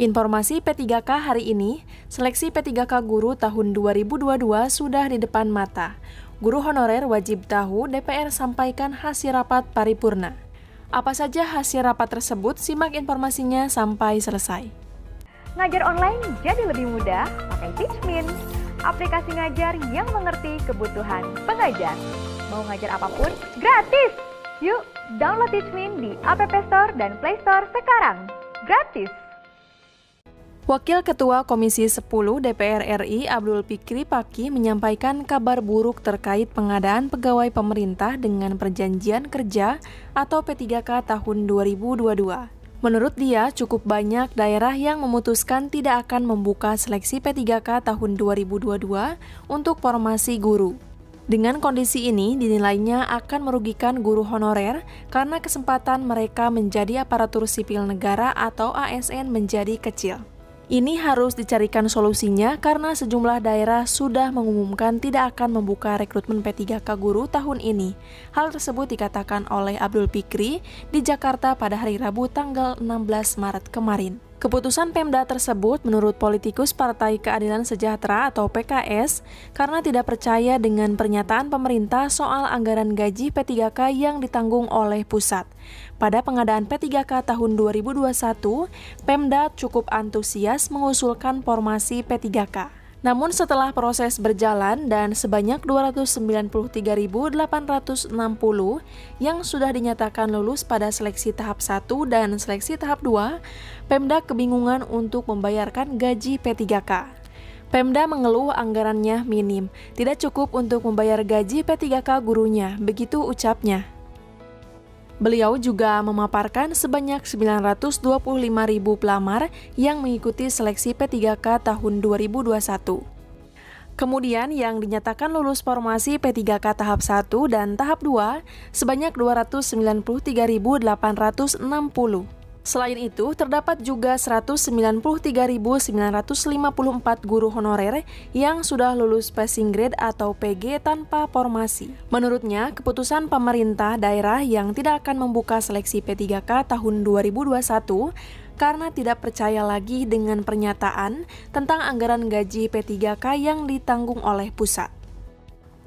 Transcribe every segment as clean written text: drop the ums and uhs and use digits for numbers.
Informasi P3K hari ini, seleksi P3K guru tahun 2022 sudah di depan mata. Guru honorer wajib tahu DPR sampaikan hasil rapat paripurna. Apa saja hasil rapat tersebut? Simak informasinya sampai selesai. Ngajar online jadi lebih mudah pakai Teachmin, aplikasi ngajar yang mengerti kebutuhan pengajar. Mau ngajar apapun, gratis! Yuk, download Teachmin di App Store dan Play Store sekarang. Gratis! Wakil Ketua Komisi 10 DPR RI Abdul Fikri Paki menyampaikan kabar buruk terkait pengadaan pegawai pemerintah dengan perjanjian kerja atau P3K tahun 2022. Menurut dia, cukup banyak daerah yang memutuskan tidak akan membuka seleksi P3K tahun 2022 untuk formasi guru. Dengan kondisi ini, dinilainya akan merugikan guru honorer karena kesempatan mereka menjadi aparatur sipil negara atau ASN menjadi kecil. Ini harus dicarikan solusinya karena sejumlah daerah sudah mengumumkan tidak akan membuka rekrutmen P3K guru tahun ini. Hal tersebut dikatakan oleh Abdul Fikri di Jakarta pada hari Rabu tanggal 16 Maret kemarin. Keputusan Pemda tersebut menurut politikus Partai Keadilan Sejahtera atau PKS karena tidak percaya dengan pernyataan pemerintah soal anggaran gaji P3K yang ditanggung oleh pusat. Pada pengadaan P3K tahun 2021, Pemda cukup antusias mengusulkan formasi P3K. Namun setelah proses berjalan dan sebanyak 293.860 yang sudah dinyatakan lulus pada seleksi tahap 1 dan seleksi tahap 2, Pemda kebingungan untuk membayarkan gaji P3K. Pemda mengeluh anggarannya minim, tidak cukup untuk membayar gaji P3K gurunya, begitu ucapnya. Beliau juga memaparkan sebanyak 925.000 pelamar yang mengikuti seleksi P3K tahun 2021. Kemudian yang dinyatakan lulus formasi P3K tahap 1 dan tahap 2 sebanyak 293.860. Selain itu, terdapat juga 193.954 guru honorer yang sudah lulus passing grade atau PG tanpa formasi. Menurutnya, keputusan pemerintah daerah yang tidak akan membuka seleksi P3K tahun 2021 karena tidak percaya lagi dengan pernyataan tentang anggaran gaji P3K yang ditanggung oleh pusat.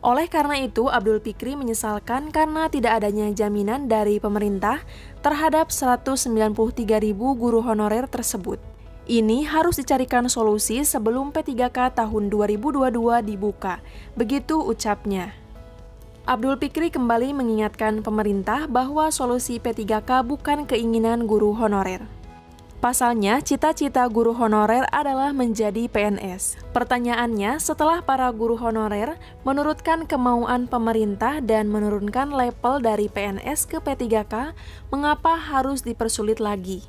Oleh karena itu, Abdul Fikri menyesalkan karena tidak adanya jaminan dari pemerintah terhadap 193.000 guru honorer tersebut. Ini harus dicarikan solusi sebelum P3K tahun 2022 dibuka, begitu ucapnya. Abdul Fikri kembali mengingatkan pemerintah bahwa solusi P3K bukan keinginan guru honorer. Pasalnya, cita-cita guru honorer adalah menjadi PNS. Pertanyaannya, setelah para guru honorer menurutkan kemauan pemerintah dan menurunkan level dari PNS ke P3K, mengapa harus dipersulit lagi?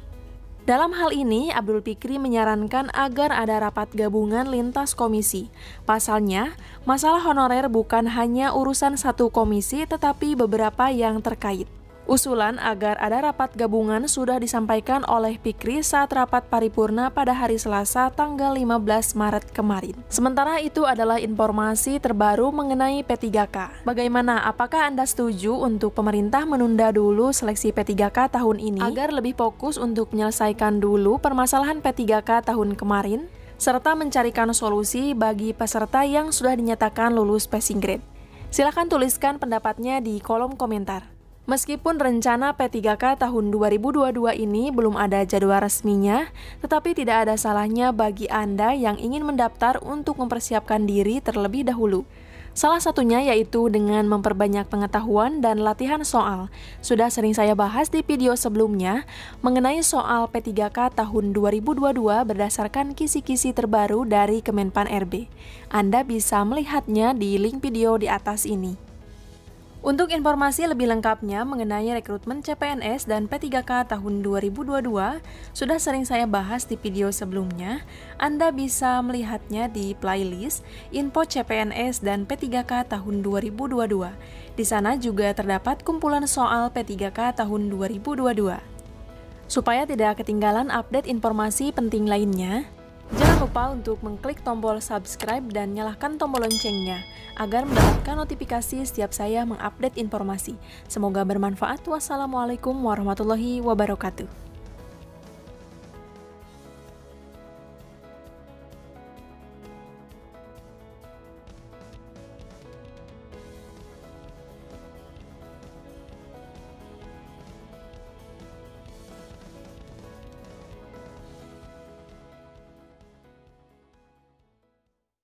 Dalam hal ini, Abdul Fikri menyarankan agar ada rapat gabungan lintas komisi. Pasalnya, masalah honorer bukan hanya urusan satu komisi tetapi beberapa yang terkait. Usulan agar ada rapat gabungan sudah disampaikan oleh Fikri saat rapat paripurna pada hari Selasa tanggal 15 Maret kemarin. Sementara itu adalah informasi terbaru mengenai P3K. Bagaimana? Apakah Anda setuju untuk pemerintah menunda dulu seleksi P3K tahun ini agar lebih fokus untuk menyelesaikan dulu permasalahan P3K tahun kemarin, serta mencarikan solusi bagi peserta yang sudah dinyatakan lulus passing grade? Silakan tuliskan pendapatnya di kolom komentar. Meskipun rencana P3K tahun 2022 ini belum ada jadwal resminya, tetapi tidak ada salahnya bagi Anda yang ingin mendaftar untuk mempersiapkan diri terlebih dahulu. Salah satunya yaitu dengan memperbanyak pengetahuan dan latihan soal. Sudah sering saya bahas di video sebelumnya mengenai soal P3K tahun 2022 berdasarkan kisi-kisi terbaru dari Kemenpan RB. Anda bisa melihatnya di link video di atas ini. Untuk informasi lebih lengkapnya mengenai rekrutmen CPNS dan P3K tahun 2022, sudah sering saya bahas di video sebelumnya. Anda bisa melihatnya di playlist Info CPNS dan P3K tahun 2022. Di sana juga terdapat kumpulan soal P3K tahun 2022. Supaya tidak ketinggalan update informasi penting lainnya, jangan lupa untuk mengklik tombol subscribe dan nyalakan tombol loncengnya agar mendapatkan notifikasi setiap saya mengupdate informasi. Semoga bermanfaat. Wassalamualaikum warahmatullahi wabarakatuh.